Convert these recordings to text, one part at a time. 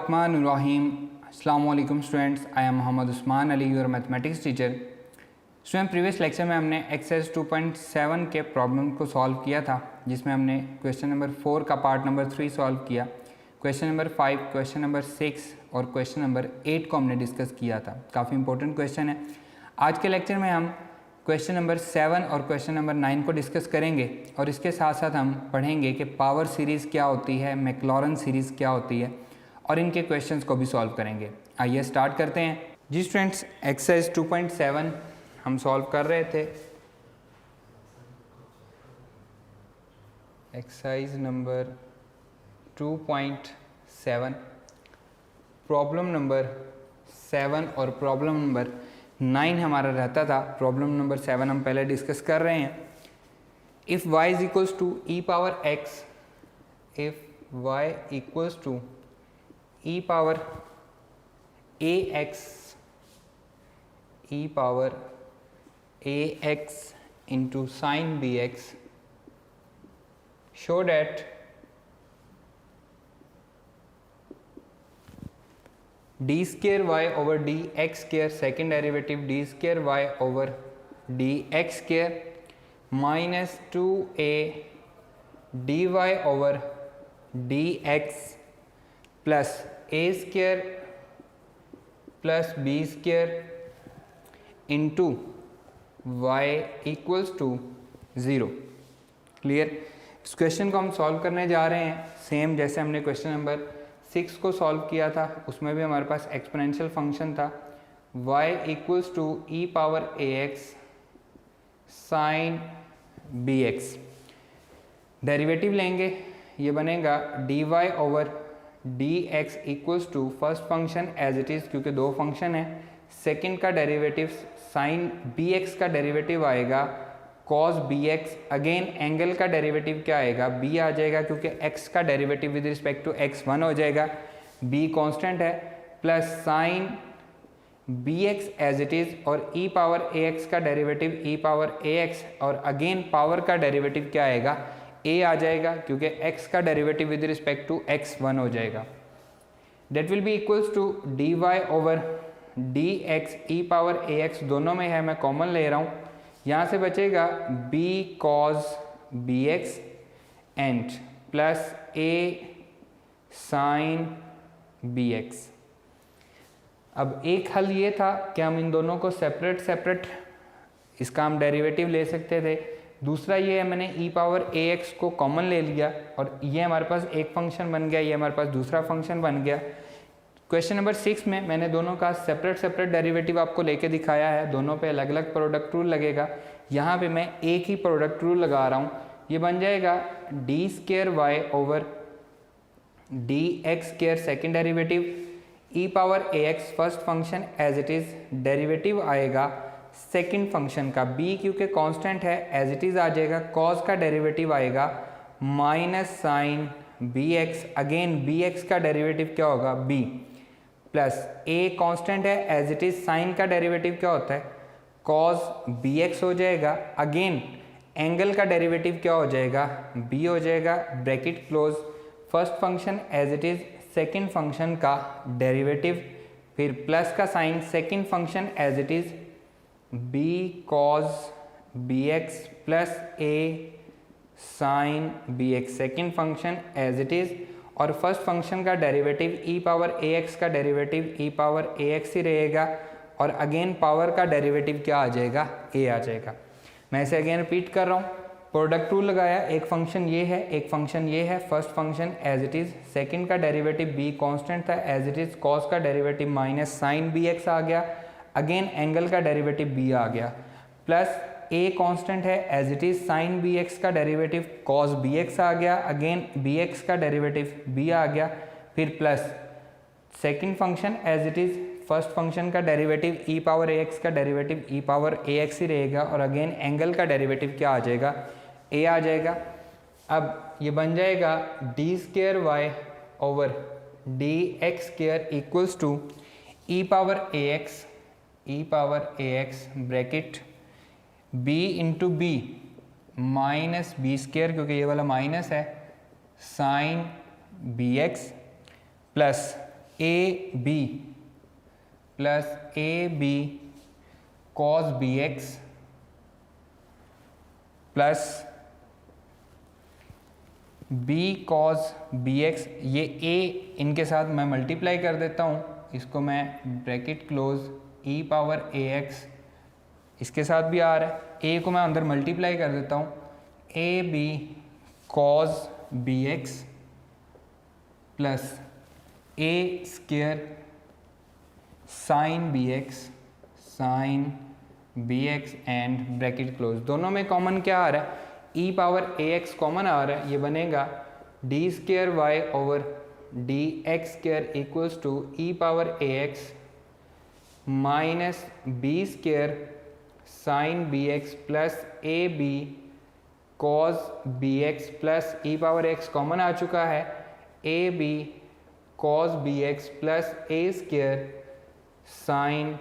बिस्मिल्लाहिर्रहमानिर्रहीम। अस्सलाम वालेकुम students, I am Mohammad Usman Ali, your mathematics teacher. Student, previous lecture में हमने एक्सरसाइज 2.7 के प्रॉब्लम को सॉल्व किया था, जिसमें हमने क्वेश्चन नंबर 4 का पार्ट नंबर 3 सॉल्व किया, क्वेश्चन नंबर 5, क्वेश्चन नंबर 6 और क्वेश्चन नंबर 8 को हमने डिस्कस किया था। काफ़ी इंपॉर्टेंट क्वेश्चन है। आज के लेक्चर में हम क्वेश्चन नंबर 7 और क्वेश्चन नंबर 9 को डिस्कस करेंगे और इसके साथ साथ हम पढ़ेंगे कि पावर सीरीज़ क्या होती है, मैक्लॉरन सीरीज़ क्या होती है और इनके क्वेश्चंस को भी सॉल्व करेंगे। आइए स्टार्ट करते हैं। जी स्टूडेंट्स, एक्सरसाइज 2.7 हम सॉल्व कर रहे थे। एक्सरसाइज नंबर 2.7 प्रॉब्लम नंबर 7 और प्रॉब्लम नंबर 9 हमारा रहता था। प्रॉब्लम नंबर 7 हम पहले डिस्कस कर रहे हैं। If y is equals to e power x, if y equals to e power ax, e power ax into sin bx, show that d square y over dx square second derivative d square y over dx square minus 2a dy over dx plus a square plus b square into y equals to 0। Clear. इस question को हम solve करने जा रहे हैं same जैसे हमने question number 6 को सॉल्व किया था। उसमें भी हमारे पास एक्सपोनेंशियल फंक्शन था y equals to e power a x sine b x. Derivative लेंगे, ये बनेगा d y over d x equals to first function as it is, क्योंकि दो फंक्शन है। सेकंड का डेरिवेटिव साइन बी एक्स का derivative आएगा cos b x. Again angle का डेरिवेटिव क्या आएगा, बी आ जाएगा, क्योंकि एक्स का derivative with respect to x 1 हो जाएगा, बी कांस्टेंट है, plus sine b x as it is और ई पावर ए एक्स का derivative e power a x और अगेन पावर का डेरिवेटिव क्या आएगा, a आ जाएगा, क्योंकि x का derivative with respect to x 1 हो जाएगा। That will be equals to d y over d x e power a x, दोनों में है, मैं कॉमन ले रहा हूँ। यहाँ से बचेगा b cos b x and plus a sine b x. अब एक हल ये था कि हम इन दोनों को सेपरेट इसका हम डेरिवेटिव ले सकते थे। दूसरा ये है, मैंने e पावर ए एक्स को कॉमन ले लिया और ये हमारे पास एक फंक्शन बन गया, ये हमारे पास दूसरा फंक्शन बन गया। क्वेश्चन नंबर 6 में मैंने दोनों का सेपरेट डेरिवेटिव आपको लेके दिखाया है, दोनों पे अलग अलग प्रोडक्ट रूल लगेगा। यहाँ पे मैं एक ही प्रोडक्ट रूल लगा रहा हूँ। ये बन जाएगा d square y over d x square second derivative, e power a x first function as it is, derivative आएगा सेकंड फंक्शन का b, क्योंकि कांस्टेंट है, एज इट इज आ जाएगा, cos का डेरिवेटिव आएगा minus sine b x, again b x का derivative क्या होगा b, प्लस a कांस्टेंट है, एज इट इज, साइन का डेरिवेटिव क्या होता है cos bx हो जाएगा, अगेन एंगल का डेरिवेटिव क्या हो जाएगा b हो जाएगा, bracket close, first function as it is, second function का डेरिवेटिव, फिर प्लस का sine, second function as it is b cos bx plus a sin bx second function as it is, और first function का derivative e power ax का derivative e power ax ही रहेगा और again power का derivative क्या आ जाएगा, a आ जाएगा। मैं इसे अगेन रिपीट कर रहा हूँ। प्रोडक्ट रूल लगाया, एक फंक्शन ये है, एक फंक्शन ये है, first function as it is, second का डेरिवेटिव b कॉन्स्टेंट था एज इट इज़, cos का डेरिवेटिव माइनस साइन bx आ गया, अगेन एंगल का डेरिवेटिव b आ गया, प्लस a कांस्टेंट है as it is, sine bx का डेरिवेटिव cos bx आ गया, अगेन bx का डेरिवेटिव b आ गया, फिर plus second function as it is, first function का डेरिवेटिव e पावर ax का डेरिवेटिव e पावर ax ही रहेगा और अगेन एंगल का डेरिवेटिव क्या आ जाएगा, a आ जाएगा। अब ये बन जाएगा d square y over d x square equals to e power a x bracket b into b minus b square, क्योंकि ये वाला माइनस है, sine bx plus a b plus a b cos b x plus b cos b x, ये a इनके साथ मैं multiply कर देता हूँ, इसको मैं bracket close E power a x, इसके साथ भी आ रहा है, ए को मैं अंदर मल्टीप्लाई कर देता हूँ, a b cos b x plus a square sine b x and bracket close. दोनों में कॉमन क्या आ रहा है, e power a x common आ रहा है, ये बनेगा d square y over d x square equals to e power a x minus b square sine b x plus a b cos b x plus e power x common आ चुका है, a b cos b x plus a square sine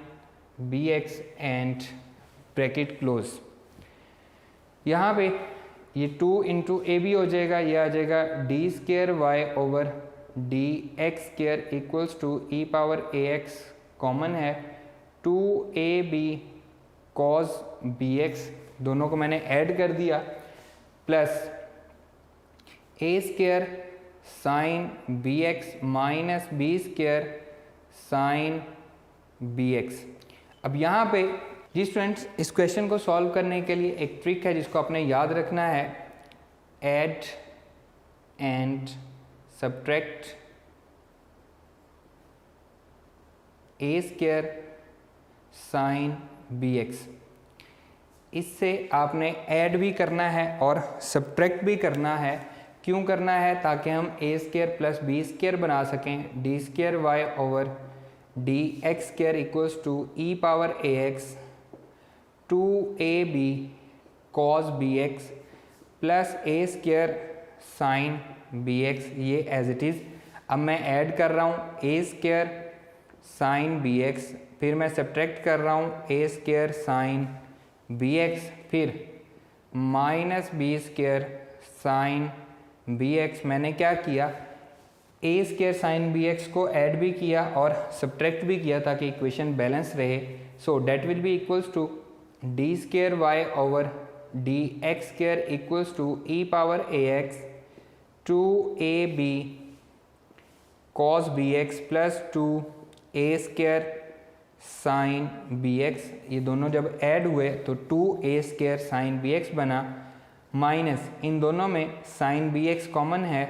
b x and bracket close. यहाँ पे ये 2 into A B हो जाएगा, ये आ जाएगा d square y over d x square equals to e power a x common है, 2 a b cos b x, दोनों को मैंने ऐड कर दिया, plus a square sine b x minus b square sine b x. अब यहाँ पे जी स्टूडेंट्स, इस क्वेश्चन को सॉल्व करने के लिए एक ट्रिक है जिसको आपने याद रखना है, add and subtract a square sine b x. इससे आपने ऐड भी करना है और सब्ट्रैक्ट भी करना है। क्यों करना है, ताकि हम a square plus b square बना सकें, d square y over d x square equals to e power a x 2 a b cos b x plus a square sine b x, ये एज इट इज़। अब मैं add कर रहा हूँ a square sine b x, फिर मैं subtract कर रहा हूँ a square sine b x, फिर minus b square sine b x. मैंने क्या किया, ए स्क्वायर साइन बी एक्स को ऐड भी किया और सब्ट्रैक्ट भी किया ताकि इक्वेशन बैलेंस रहे। So that will be equals to d square y over d x square equals to e power a x 2 a b cos b x plus 2 a square sine b x. ये दोनों जब add हुए तो 2 a square sine b x बना, minus इन दोनों में sine b x common है,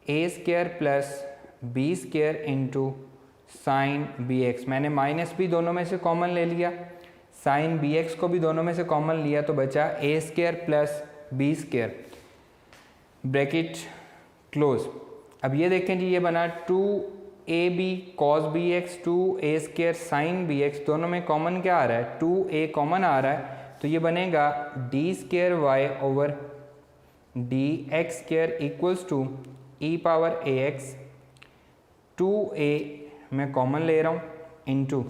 a square plus b square into sine b x. मैंने माइनस भी दोनों में से कॉमन ले लिया, साइन बी एक्स को भी दोनों में से कॉमन लिया, तो बचा a square plus b square, bracket close. अब ये देखें जी, ये बना 2 a b cos b x 2 a square sine b x, दोनों में कॉमन क्या आ रहा है, 2 ए कॉमन आ रहा है, तो ये बनेगा d square y over d x square equals to e power a x 2 a मैं कॉमन ले रहा हूँ इंटू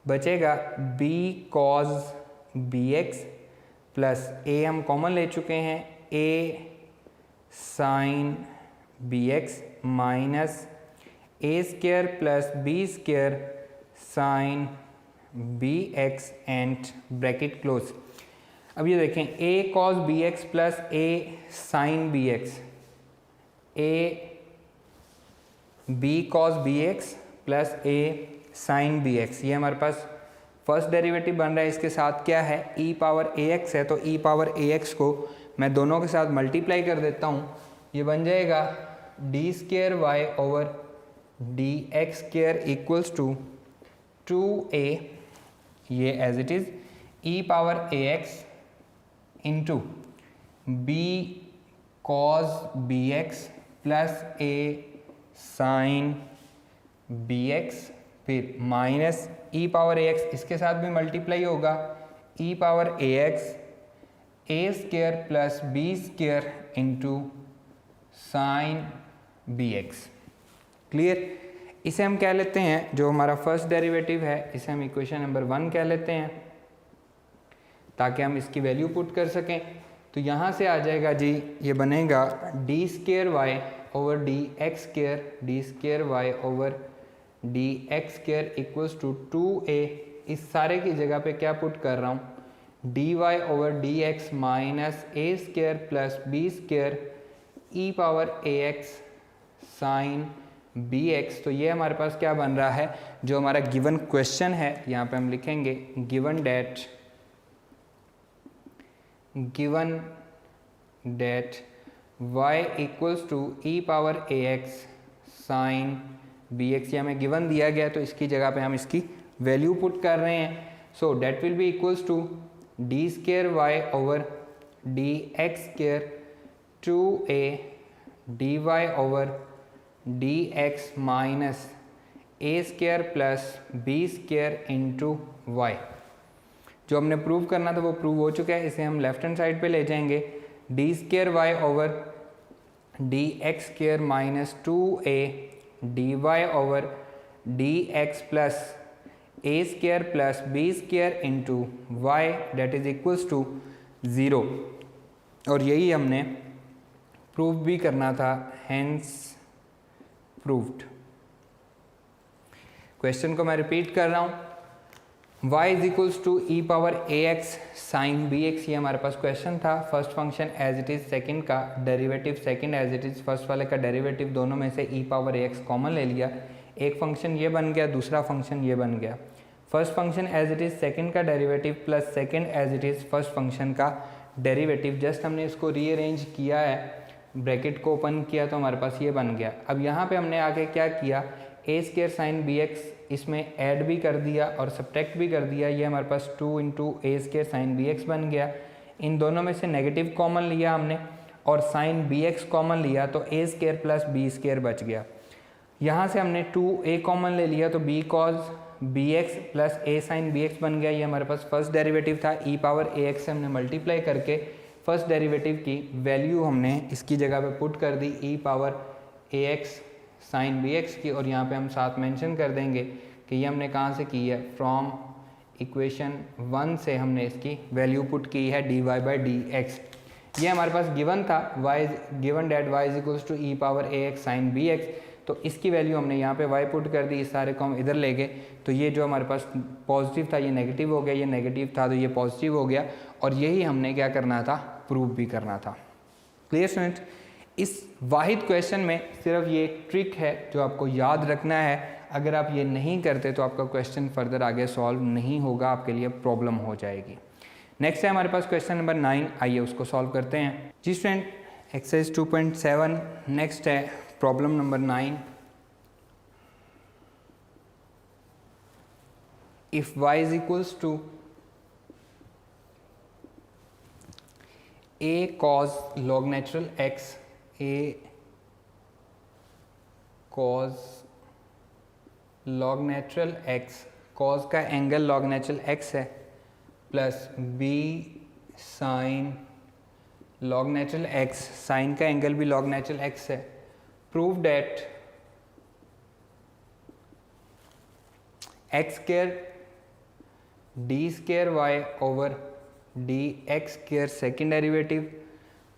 बचेगा b cos b x plus a हम कॉमन ले चुके हैं a sine b x minus a square plus b square sine b x and bracket close. अब ये देखें a cos b x plus a sine b x, a b cos b x plus a sine b x, ये हमारे पास first derivative बन रहा है। इसके साथ क्या है, ई पावर ए एक्स है, तो ई पावर ए एक्स को मैं दोनों के साथ मल्टीप्लाई कर देता हूँ, ये बन जाएगा d square y over d x square equals to 2a, ये as it is e power a x into b cos b x plus a sine b x, फिर minus e power a x, इसके साथ भी multiply होगा, e power a x a square plus b square into sine b x. Clear. इसे हम कह लेते हैं, जो हमारा फर्स्ट डेरिवेटिव है इसे हम इक्वेशन नंबर 1 कह लेते हैं ताकि हम इसकी वैल्यू पुट कर सकें। तो यहाँ से आ जाएगा जी, ये बनेगा d square y over d square y over d x square equals to 2a, इस सारे की जगह पे क्या पुट कर रहा हूँ, d y over d x minus a square plus b square e power a x sine b x. तो ये हमारे पास क्या बन रहा है, जो हमारा गिवन क्वेश्चन है यहाँ पे हम लिखेंगे given that y equals to e power a x sine b x, ये हमें गिवन दिया गया तो इसकी जगह पे हम इसकी वैल्यू पुट कर रहे हैं। So that will be equals to d square y over d x square 2a d y over d x minus a square plus b square into y. जो हमने प्रूव करना था वो प्रूव हो चुका है, इसे हम लेफ्ट हैंड साइड पे ले जाएंगे। D square y over d x square minus 2a d y over d x plus a square plus b square into y that is equals to 0। और यही हमने प्रूव भी करना था, हेंस प्रूव्ड। क्वेश्चन को मैं रिपीट कर रहा हूँ, y is equals to e power a x sine b x, ये हमारे पास क्वेश्चन था। First function as it is, second का derivative second as it is, first वाले का डेरिवेटिव, दोनों में से e power a x common ले लिया, एक फंक्शन ये बन गया, दूसरा फंक्शन ये बन गया। First function as it is second का derivative plus second as it is first function का डेरिवेटिव, जस्ट हमने इसको रीअरेंज किया है, ब्रैकेट को ओपन किया तो हमारे पास ये बन गया। अब यहाँ पे हमने आगे क्या किया, ए स्केयर साइन बी एक्स इसमें ऐड भी कर दिया और सब्ट्रैक्ट भी कर दिया, ये हमारे पास 2 इंटू ए स्केयर साइन बी एक्स बन गया। इन दोनों में से नेगेटिव कॉमन लिया हमने और साइन बी एक्स कॉमन लिया तो ए स्केयर प्लस बी स्केयर बच गया। यहाँ से हमने 2a कॉमन ले लिया तो b cos b x plus a sine b x बन गया, ये हमारे पास फर्स्ट डेरिवेटिव था। ई पावर ए एक्स से हमने मल्टीप्लाई करके फर्स्ट डेरिवेटिव की वैल्यू हमने इसकी जगह पे पुट कर दी, ई power a x sine b x की, और यहाँ पे हम साथ मेंशन कर देंगे कि ये हमने कहाँ से की है, फ्रॉम इक्वेशन 1 से हमने इसकी वैल्यू पुट की है d y by d x. ये हमारे पास गिवन था, given that y is equals to e power a x sine b x, तो इसकी वैल्यू हमने यहाँ पे y पुट कर दी, इस सारे को हम इधर ले गए तो ये जो हमारे पास पॉजिटिव था ये नेगेटिव हो गया, ये नेगेटिव था तो ये पॉजिटिव हो गया, और यही हमने क्या करना था, प्रूव भी करना था। क्लियर स्टूडेंट, इस वाहिद क्वेश्चन में सिर्फ ये एक ट्रिक है जो आपको याद रखना है, अगर आप ये नहीं करते तो आपका क्वेश्चन फर्दर आगे सॉल्व नहीं होगा, आपके लिए प्रॉब्लम हो जाएगी। नेक्स्ट है हमारे पास क्वेश्चन नंबर 9, आइए उसको सॉल्व करते हैं। जी स्टूडेंट, एक्सरसाइज 2.7 नेक्स्ट है, problem number 9। If y is equals to a cos log natural x, a cos log natural x, cos का एंगल log natural x है, plus b sin log natural x, sin का angle भी log natural x है। Prove that x square d square y over d x square second derivative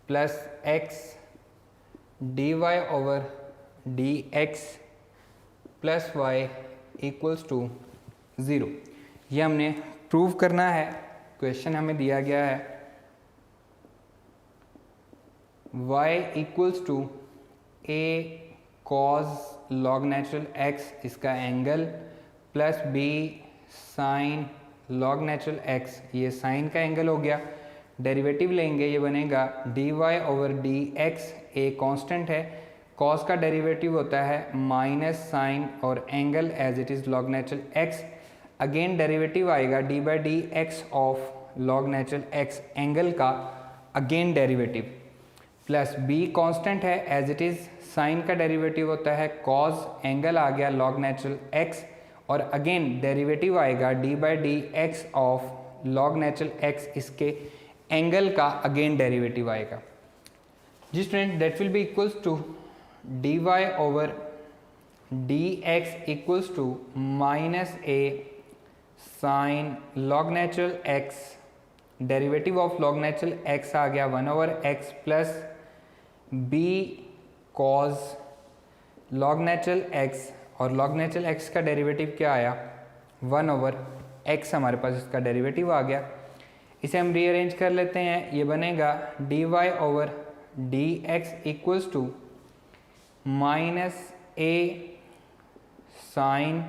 plus x d y over d x plus y equals to 0। ये हमने prove करना है। Question हमें दिया गया है y equals to a cos log natural x, इसका angle, plus b sin log natural x, ये sin का एंगल हो गया। डेरिवेटिव लेंगे, ये बनेगा dy over d x, a constant है, cos का डेरिवेटिव होता है माइनस साइन और angle as it is log natural x, again derivative आएगा d by d x of log natural x, angle का again derivative, plus b constant है as it is, sign का derivative होता है cos, angle आ गया log natural x, और again derivative आएगा d by d x of log natural x, इसके angle का अगेन डेरिवेटिव आएगा। जी student, that will be equals to d y over d x equals to minus a sine log natural x, derivative of log natural x आ गया 1 over x, plus b cos log natural x, और log natural x का derivative क्या आया 1/x, हमारे पास इसका derivative आ गया। इसे हम रीअरेंज कर लेते हैं, ये बनेगा dy/dx equals to -a sine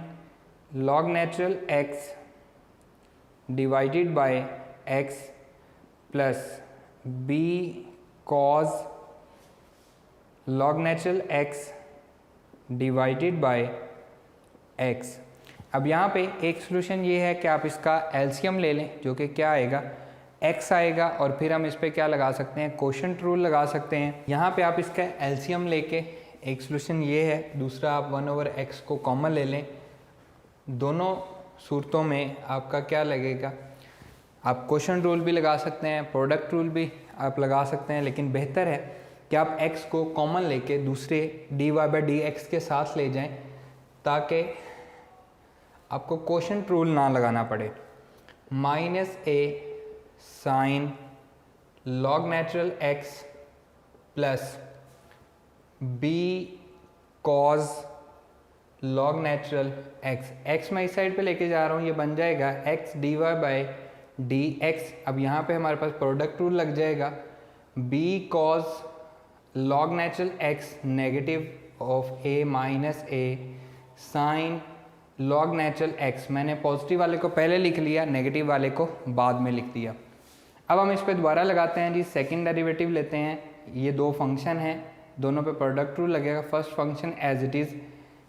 log natural x divided by x plus b cos log natural x divided by x। अब यहाँ पे एक सोल्यूशन ये है कि आप इसका एलसीएम ले लें, जो कि क्या आएगा x आएगा, और फिर हम इस पर क्या लगा सकते हैं, कोशेंट रूल लगा सकते हैं। यहाँ पे आप इसका एलसीएम लेके, एक सोल्यूशन ये है, दूसरा आप 1/x को कॉमन ले लें। दोनों सूरतों में आपका क्या लगेगा, आप कोशेंट रूल भी लगा सकते हैं, प्रोडक्ट रूल भी आप लगा सकते हैं, लेकिन बेहतर है कि आप x को कॉमन लेके दूसरे dy/dx के साथ ले जाएं, ताकि आपको कोशेंट रूल ना लगाना पड़े। -a sine log natural x plus b cos log natural x मैं इस साइड पे लेके जा रहा हूँ, ये बन जाएगा x dy/dx। अब यहाँ पे हमारे पास प्रोडक्ट रूल लग जाएगा, b cos log natural x negative of a minus a sine log natural x। मैंने पॉजिटिव वाले को पहले लिख लिया, नेगेटिव वाले को बाद में लिख दिया। अब हम इस पर दोबारा लगाते हैं जी, सेकंड डेरिवेटिव लेते हैं। ये दो फंक्शन हैं, दोनों पे प्रोडक्ट रूल लगेगा। First function as it is,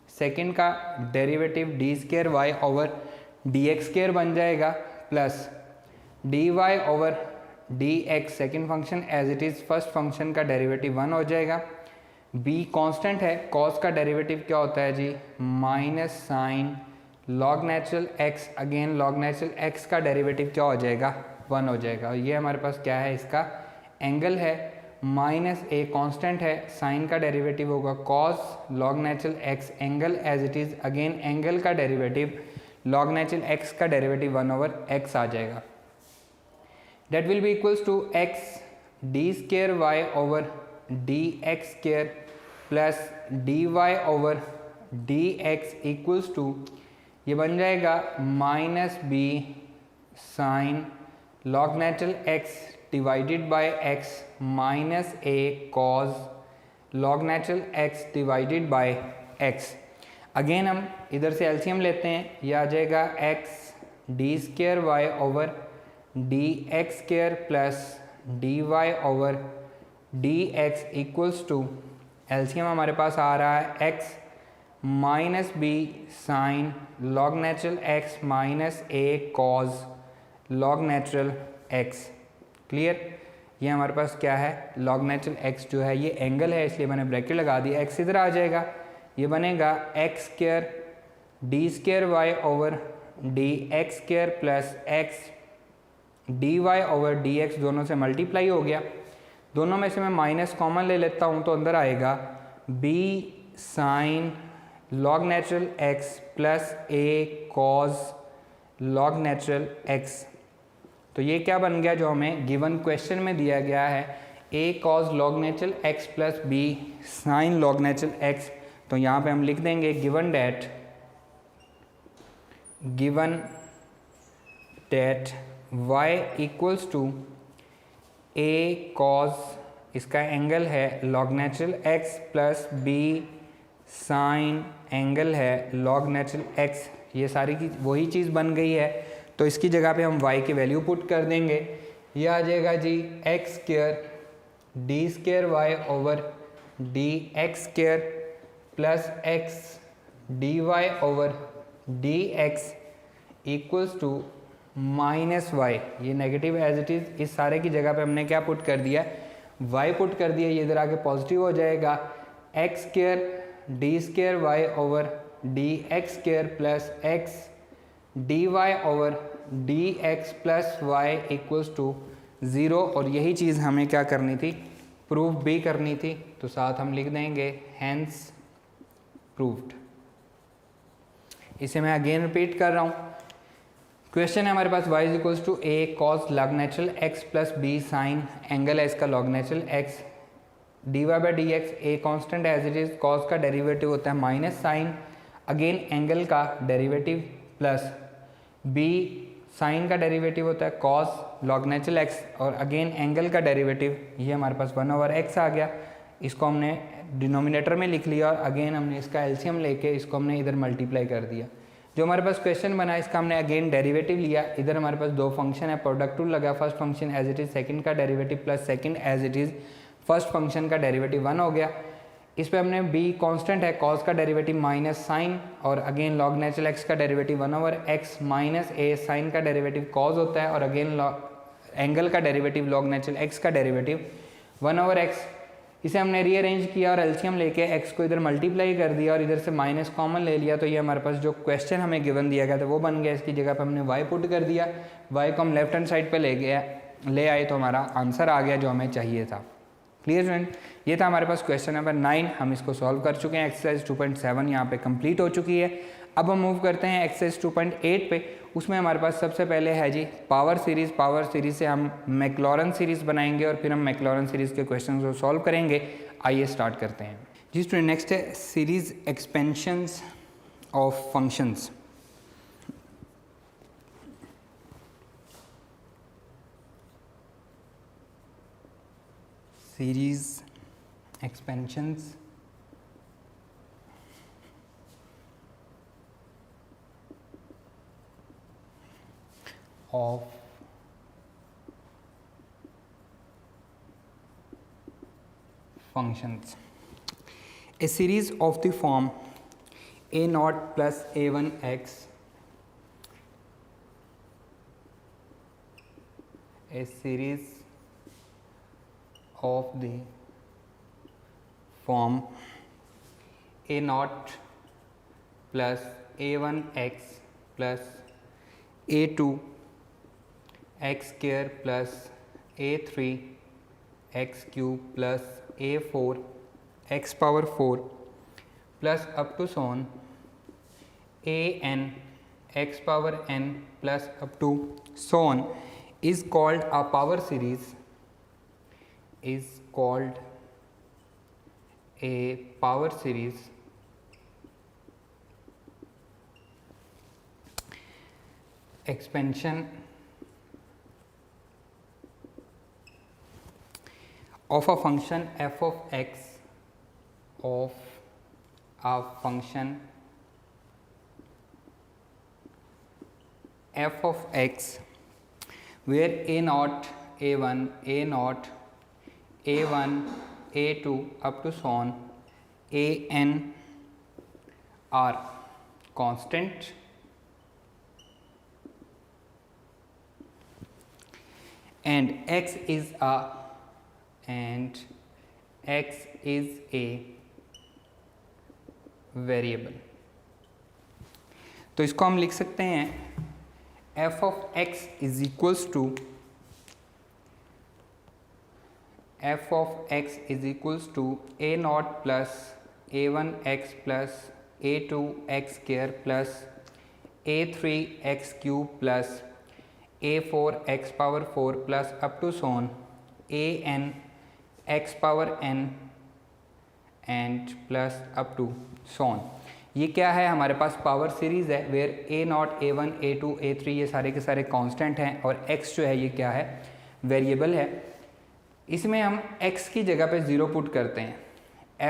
second का डेरिवेटिव d²y/dx² बन जाएगा, plus dy/dx second function as it is, first function का डेरिवेटिव 1 हो जाएगा। b कांस्टेंट है, cos का डेरिवेटिव क्या होता है जी, minus sine log natural x, again log natural x का डेरिवेटिव क्या हो जाएगा 1 हो जाएगा। और ये हमारे पास क्या है, इसका एंगल है, -a कांस्टेंट है, साइन का डेरिवेटिव होगा cos log natural x, angle as it is, again angle का डेरिवेटिव लॉग नेचुरल x का डेरिवेटिव 1/x आ जाएगा। That will be equals to x d²y/dx² plus dy/dx equals to, ये बन जाएगा -b sine log natural x divided by x minus a cos log natural x divided by x। Again हम इधर से LCM लेते हैं, ये आ जाएगा x d²y/dx² plus dy/dx equals to, LCM हमारे पास आ रहा है x minus b sine log natural x minus a cos log natural x। Clear, ये हमारे पास क्या है, लॉग नेचुरल x जो है ये एंगल है, इसलिए मैंने ब्रैकेट लगा दिया। x इधर आ जाएगा, ये बनेगा x² d²y/dx² plus x dy/dx, दोनों से मल्टीप्लाई हो गया। दोनों में से मैं माइनस कॉमन ले लेता हूँ, तो अंदर आएगा b sine log natural x plus a cos log natural x। तो ये क्या बन गया, जो हमें गिवन क्वेश्चन में दिया गया है, a cos log natural x plus b sine log natural x। तो यहाँ पे हम लिख देंगे given that y equals to a cos, इसका एंगल है log natural x plus b sine, angle है लॉग नेचुरल x। ये सारी की वही चीज़ बन गई है, तो इसकी जगह पे हम y की वैल्यू पुट कर देंगे। ये आ जाएगा जी x² d²y/dx² plus x dy/dx equals to minus y। ये नेगेटिव एज इट इज़, इस सारे की जगह पे हमने क्या पुट कर दिया, y पुट कर दिया। ये इधर आके पॉजिटिव हो जाएगा, x² d²y/dx² plus x dy/dx plus y equals to 0। और यही चीज़ हमें क्या करनी थी, प्रूफ भी करनी थी, तो साथ हम लिख देंगे हैंस प्रूव्ड। इसे मैं अगेन रिपीट कर रहा हूँ। क्वेश्चन है हमारे पास y is equals to a cos log natural x plus b sine, angle है इसका log natural x, d y by d x, a constant as it is, cos का डेरिवेटिव होता है माइनस साइन अगेन एंगल का derivative, plus b sine का derivative होता है cos log natural x और अगेन एंगल का डेरिवेटिव, ये हमारे पास 1/x आ गया। इसको हमने डिनोमिनेटर में लिख लिया और अगेन हमने इसका एलसीएम लेके इसको हमने इधर मल्टीप्लाई कर दिया। जो हमारे पास क्वेश्चन बना इसका हमने अगेन डेरिवेटिव लिया। इधर हमारे पास दो फंक्शन है, प्रोडक्ट टू लगा, first function as it is second का derivative plus second as it is first function का डेरिवेटिव 1 हो गया। इस पे हमने b कांस्टेंट है, cos का डेरिवेटिव माइनस साइन और अगेन log नेचुरल x का derivative 1/x minus a, sine का डेरिवेटिव cos होता है और अगेन एंगल का डेरिवेटिव log नेचुरल x का डेरिवेटिव 1/x। इसे हमने रीअरेंज किया और एलसीएम लेके x को इधर मल्टीप्लाई कर दिया और इधर से माइनस कॉमन ले लिया, तो ये हमारे पास जो क्वेश्चन हमें गिवन दिया गया था वो बन गया। इसकी जगह पर हमने y पुट कर दिया, y को हम लेफ्ट हैंड साइड पे ले आए तो हमारा आंसर आ गया जो हमें चाहिए था। क्लियर स्टूडेंट, ये था हमारे पास क्वेश्चन नंबर 9। हम इसको सॉल्व कर चुके हैं। एक्सरसाइज 2.7 यहाँ पे कंप्लीट हो चुकी है। अब हम मूव करते हैं एक्सरसाइज 2.8 पे। उसमें हमारे पास सबसे पहले है जी पावर सीरीज़। पावर सीरीज़ से हम मैक्लॉरन सीरीज़ बनाएंगे और फिर हम मैक्लॉरन सीरीज़ के क्वेश्चन को सॉल्व करेंगे। आइए स्टार्ट करते हैं जी स्टूडेंट। नेक्स्ट है series expansions of functions. series expansions of functions. A series of the form a naught plus a1x, a series of the form a naught plus a1x plus a2 x square plus a3 x cube plus a4 x power 4 plus up to so on a n x power n plus up to so on is called a power series, is called a power series expansion of a function f of x, of a function f of x where a naught, a1, a naught, a1, a2 up to so on a n are constant and x is a variable. तो इसको हम लिख सकते हैं f of x is equals to f of x is equals to a naught plus a1 x plus a2 x square plus a3 x cube plus a4 x power 4 plus up to so on a n x power n and plus up to so on। ये क्या है, हमारे पास power series है where a nought, a1, a2, a3 ये सारे के सारे कांस्टेंट हैं और x जो है ये क्या है, वेरिएबल है। इसमें हम x की जगह पे 0 पुट करते हैं।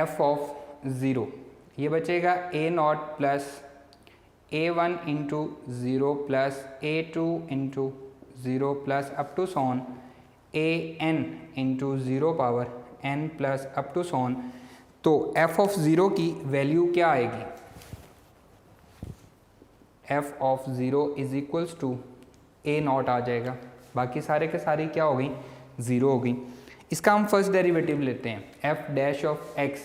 f ऑफ 0 ये बचेगा a nought plus a1 into 0 plus a2 into 0 plus up to so on a n into 0 power n plus up to so on. तो f ऑफ 0 की वैल्यू क्या आएगी, f of 0 is equals to a nought आ जाएगा, बाकी सारे के सारे क्या हो गई, 0 हो गई। इसका हम फर्स्ट डेरिवेटिव लेते हैं, f dash of x,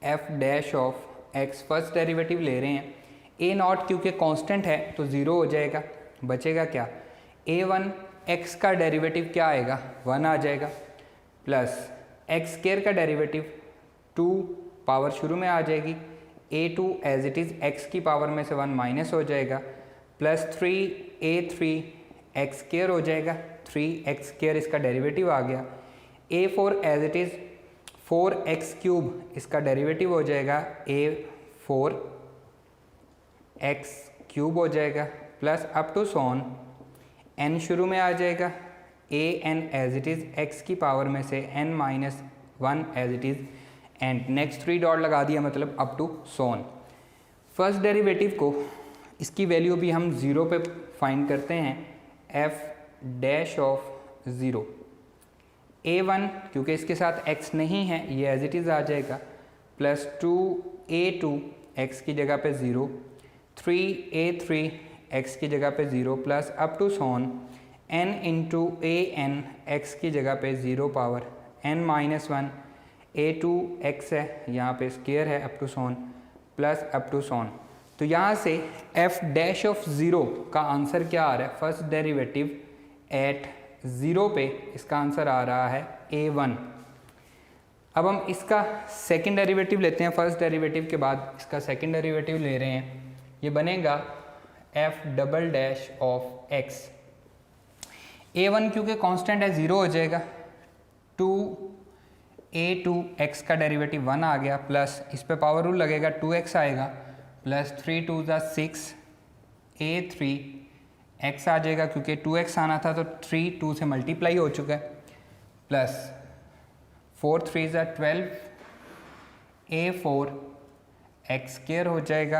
f dash of x first derivative ले रहे हैं। a नॉट क्योंकि कांस्टेंट है तो 0 हो जाएगा, बचेगा क्या, a1 x का डेरिवेटिव क्या आएगा, 1 आ जाएगा, प्लस एक्स स्क्वायर का डेरिवेटिव 2 पावर शुरू में आ जाएगी, a2 as it is x की पावर में से 1 माइनस हो जाएगा, प्लस 3a3 x स्क्वायर हो जाएगा, 3x स्क्वायर इसका डेरिवेटिव आ गया, a4 as it is 4x cube, इसका डेरिवेटिव हो जाएगा a4 x क्यूब हो जाएगा plus up to so on n शुरू में आ जाएगा, a n as it is x की पावर में से n minus 1 as it is and next 3 dot लगा दिया, मतलब up to so on. First derivative को इसकी वैल्यू भी हम 0 पे फाइंड करते हैं, f डैश ऑफ 0 a1 क्योंकि इसके साथ x नहीं है ये एज इट इज़ आ जाएगा, प्लस 2a2 x की जगह पे 0, 3a3 x की जगह पे 0 plus up to so on n into a n x की जगह पे 0 power n minus 1 a2 x है, यहाँ पे स्क्वायर है up to so on plus up to so on. तो यहाँ से f डैश ऑफ 0 का आंसर क्या आ रहा है, फर्स्ट डेरिवेटिव एट 0 पे इसका आंसर आ रहा है a1। अब हम इसका सेकंड डेरिवेटिव लेते हैं, फर्स्ट डेरिवेटिव के बाद इसका सेकंड डेरिवेटिव ले रहे हैं, ये बनेगा f double dash of x। a1 क्योंकि कांस्टेंट है 0 हो जाएगा, 2a2 x का डेरिवेटिव 1 आ गया, प्लस इस पे पावर रूल लगेगा 2x आएगा, प्लस 3 2 6 a3 x आ जाएगा क्योंकि 2x आना था तो 3 2 से मल्टीप्लाई हो चुका है, प्लस 4 3 12 a4 x स्क्वायर हो जाएगा,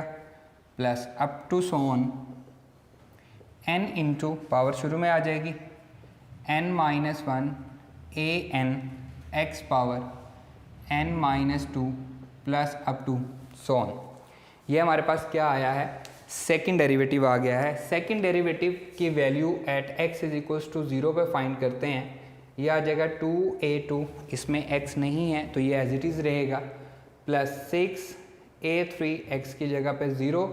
plus up to so on n into power शुरू में आ जाएगी n minus 1 a n x power n minus 2 plus up to so on. ये हमारे पास क्या आया है, सेकंड डेरिवेटिव आ गया है। सेकंड डेरिवेटिव की value at x is equals to 0 पे फाइंड करते हैं, ये आ जाएगा 2a2, इसमें x नहीं है तो ये एज इट इज़ रहेगा, प्लस 6a3 x की जगह पे 0,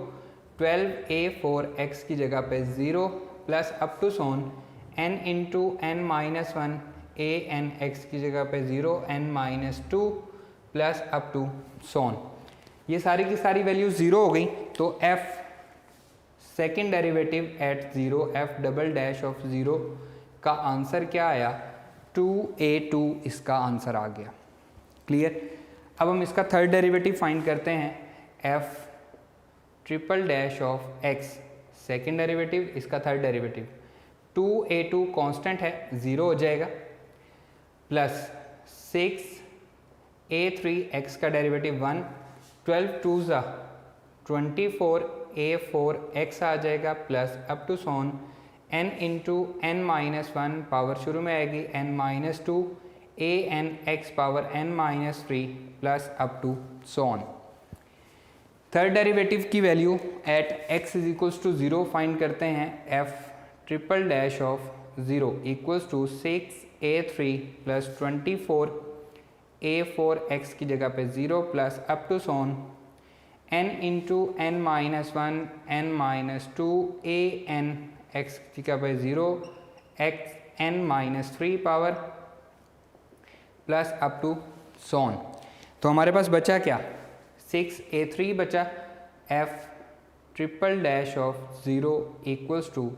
12a4 x की जगह पे 0 plus up to so on n into n minus 1 a n x की जगह पे 0 n minus 2 plus up to so on. ये सारी की सारी वैल्यू 0 हो गई, तो f second derivative at 0 f double dash of 0 का आंसर क्या आया, 2a2 इसका आंसर आ गया। क्लियर। अब हम इसका थर्ड डेरिवेटिव फाइंड करते हैं, f triple dash of x, second derivative इसका थर्ड डेरिवेटिव, 2a2 कांस्टेंट है 0 हो जाएगा, प्लस 6a3 x का डेरिवेटिव 1, 12 2 24 a4 x आ जाएगा, plus up to so on n into n minus 1 power शुरू में आएगी n minus 2 a n x power n minus 3 plus up to so on. Third derivative की value at x is equals to 0 find करते हैं, f triple dash of 0 equals to 6a3 plus 24 a4 x की जगह पे 0 plus up to so on n into n minus 1 n minus 2 a n x की जगह पे 0 x n minus 3 power plus up to so on. तो हमारे पास बचा क्या, 6a3 बचा, f triple dash of 0 equals to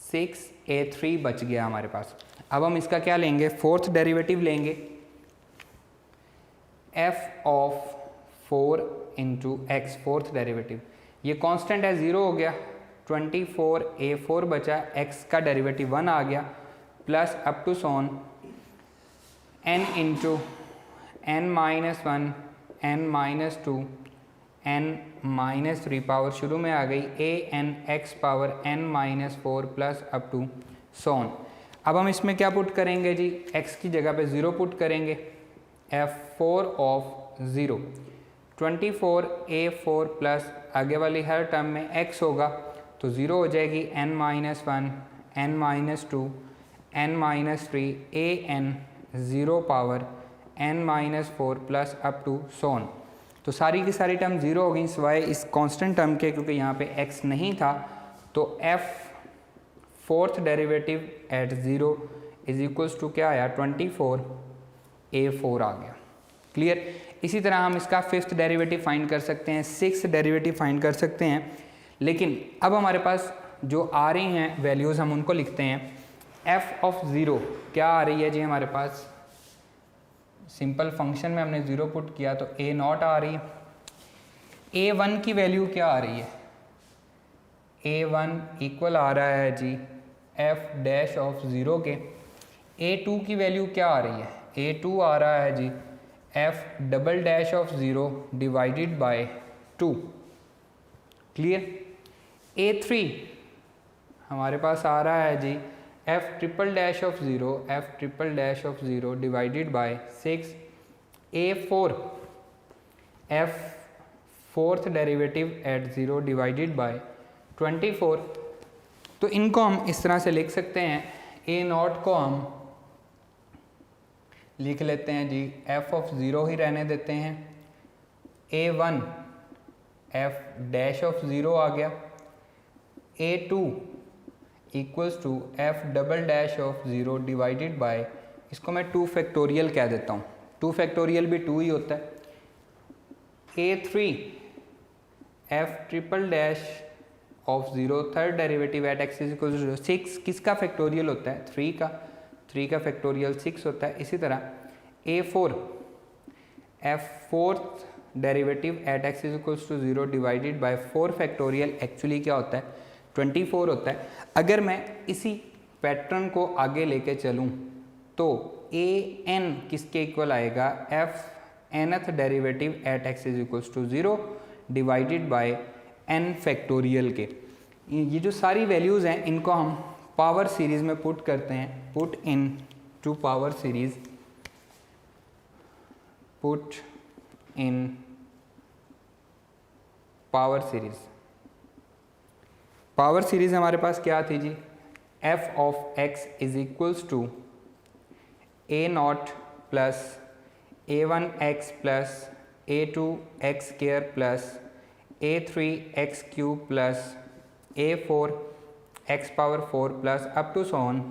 6a3 बच गया हमारे पास। अब हम इसका क्या लेंगे, फोर्थ डेरिवेटिव लेंगे, f of 4 into x, fourth derivative, ये कांस्टेंट है 0 हो गया, 24a4 बचा, x का डेरिवेटिव 1 आ गया, plus up to so on n into n minus 1 n minus 2 n minus 3 power शुरू में आ गई a n x power n minus 4 plus up to so on. अब हम इसमें क्या पुट करेंगे जी, x की जगह पे 0 पुट करेंगे, f4 ऑफ 0, 24a4 प्लस आगे वाली हर टर्म में x होगा तो 0 हो जाएगी, n minus 1 n minus 2 n minus 3 a n 0 power n minus 4 plus up to so on. तो सारी की सारी टर्म 0 हो गई सिवाय इस कांस्टेंट टर्म के, क्योंकि यहाँ पे x नहीं था, तो f fourth derivative at 0 is equals to क्या आया, 24a4 आ गया। क्लियर। इसी तरह हम इसका फिफ्थ डेरिवेटिव फाइंड कर सकते हैं, सिक्स्थ डेरिवेटिव फाइंड कर सकते हैं, लेकिन अब हमारे पास जो आ रही हैं वैल्यूज़ हम उनको लिखते हैं। f ऑफ 0 क्या आ रही है जी हमारे पास, सिंपल फंक्शन में हमने 0 पुट किया तो ए नॉट आ रही है। A1 की वैल्यू क्या आ रही है? A1 इक्वल आ रहा है जी एफ डैश ऑफ 0 के। A2 की वैल्यू क्या आ रही है? A2 आ रहा है जी f double dash of 0 divided by 2। Clear? A3 हमारे पास आ रहा है जी f triple dash of 0 divided by 6। A4 f fourth derivative at 0 divided by 24। तो इनको हम इस तरह से लिख सकते हैं। ए नॉट को हम लिख लेते हैं जी एफ ऑफ 0 ही रहने देते हैं। A1 एफ डैश ऑफ 0 आ गया। A2 equals to f double dash of 0 divided by, इसको मैं 2 फैक्टोरियल कह देता हूँ। 2 फैक्टोरियल भी 2 ही होता है। A3 f triple dash of 0 third derivative at x is equal to 6 किसका फैक्टोरियल होता है? 3 का फैक्टोरियल 6 होता है। इसी तरह A4 f fourth derivative at x is equal to 0 divided by 4 factorial actually क्या होता है? 24 होता है। अगर मैं इसी पैटर्न को आगे लेके चलूँ तो an किसके इक्वल आएगा? F nth derivative at x is equal to 0 divided by n factorial के। ये जो सारी वैल्यूज़ हैं इनको हम पावर सीरीज़ में पुट करते हैं। Put in to power series, put in power series. Power series हमारे पास क्या थी जी? F of x is equals to a nought plus A1 x plus A2 x square plus A3 x cube plus A4 x power 4 plus up to so on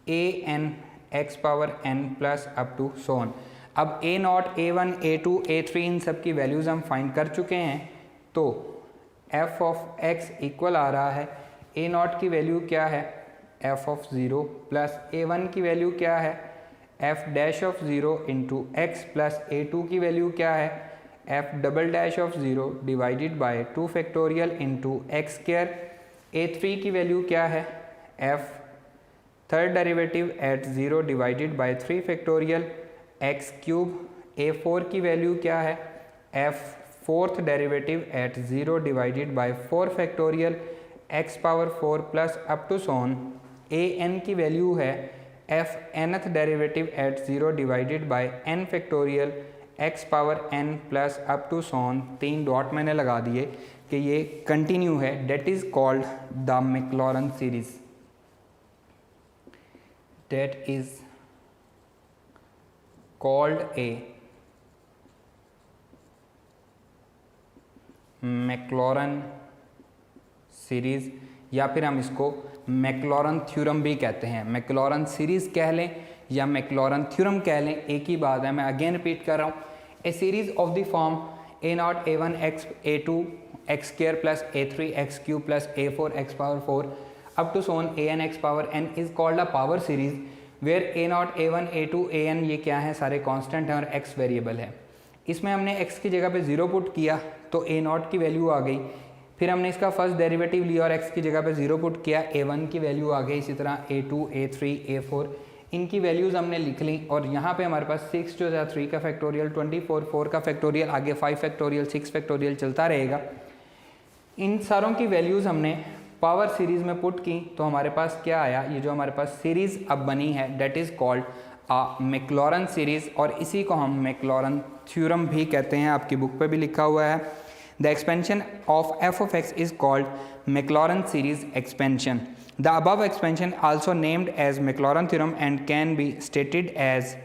AN x power n plus up to so on. अब A nought, A1, A2, A3 इन सब की values हम find कर चुके हैं। तो f of x equal आ रहा है A नॉट की वैल्यू क्या है? f ऑफ 0 प्लस A1 की वैल्यू क्या है? f dash of 0 into x plus A2 की वैल्यू क्या है? f double dash of 0 divided by 2 factorial into x square. A3 की वैल्यू क्या है? f third derivative at 0 divided by 3 factorial x cube. A4 की value क्या है? f fourth derivative at 0 divided by 4 factorial x power 4 plus up to so on. an की value है f nth derivative at 0 divided by n factorial x power n plus up to so on. 3 dot मैंने लगा दिए कि ये continue है। That is called the Maclaurin series. That is called a Maclaurin series, या फिर हम इसको मैक्लॉरन थ्योरम भी कहते हैं। मैक्लॉरन सीरीज कह लें या मैक्लॉरन थ्योरम कह लें, एक ही बात है। मैं अगेन रिपीट कर रहा हूँ। A series of the form a nought A1 x A2 x square plus A3 x cube plus A4 x power 4 up to so on AN x power n is called a power series where A nought A1 A2 AN ये क्या है? सारे constant हैं और x variable है। इसमें हमने x की जगह पे 0 पुट किया तो A नॉट की वैल्यू आ गई। फिर हमने इसका फर्स्ट डेरिवेटिव लिया और x की जगह पे 0 पुट किया, A1 की वैल्यू आ गई। इसी तरह A2 A3 A4 इनकी वैल्यूज़ हमने लिख ली। और यहाँ पे हमारे पास 6 जो है 3 का फैक्टोरियल, 24 4 का फैक्टोरियल, आगे 5 फैक्टोरियल 6 फैक्टोरियल चलता रहेगा। इन सारों की वैल्यूज़ हमने पावर सीरीज़ में पुट की तो हमारे पास क्या आया? ये जो हमारे पास सीरीज़ अब बनी है that is called a Maclaurin series, और इसी को हम मैक्लॉरन थ्योरम भी कहते हैं। आपकी बुक पे भी लिखा हुआ है। The expansion of f of x is called Maclaurin series expansion. The above expansion also named as Maclaurin theorem and can be stated as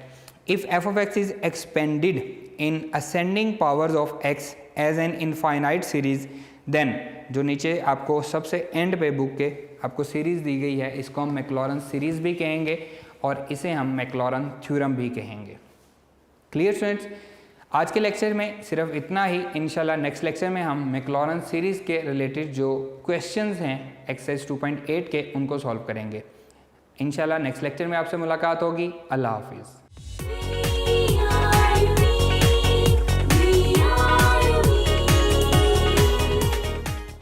if f of x is expanded in ascending powers of x as an infinite series, then जो नीचे आपको सबसे and पे book के आपको series दी गई है, इसको हम मैक्लॉरन सीरीज़ भी कहेंगे और इसे हम मैक्लॉरन थ्योरम भी कहेंगे। Clear students? आज के लेक्चर में सिर्फ इतना ही। इंशाल्लाह नेक्स्ट लेक्चर में हम मैक्लॉरन सीरीज़ के रिलेटेड जो क्वेश्चंस हैं एक्सरसाइज 2.8 के उनको सॉल्व करेंगे। इंशाल्लाह नेक्स्ट लेक्चर में आपसे मुलाकात होगी। अल्लाह हाफिज़।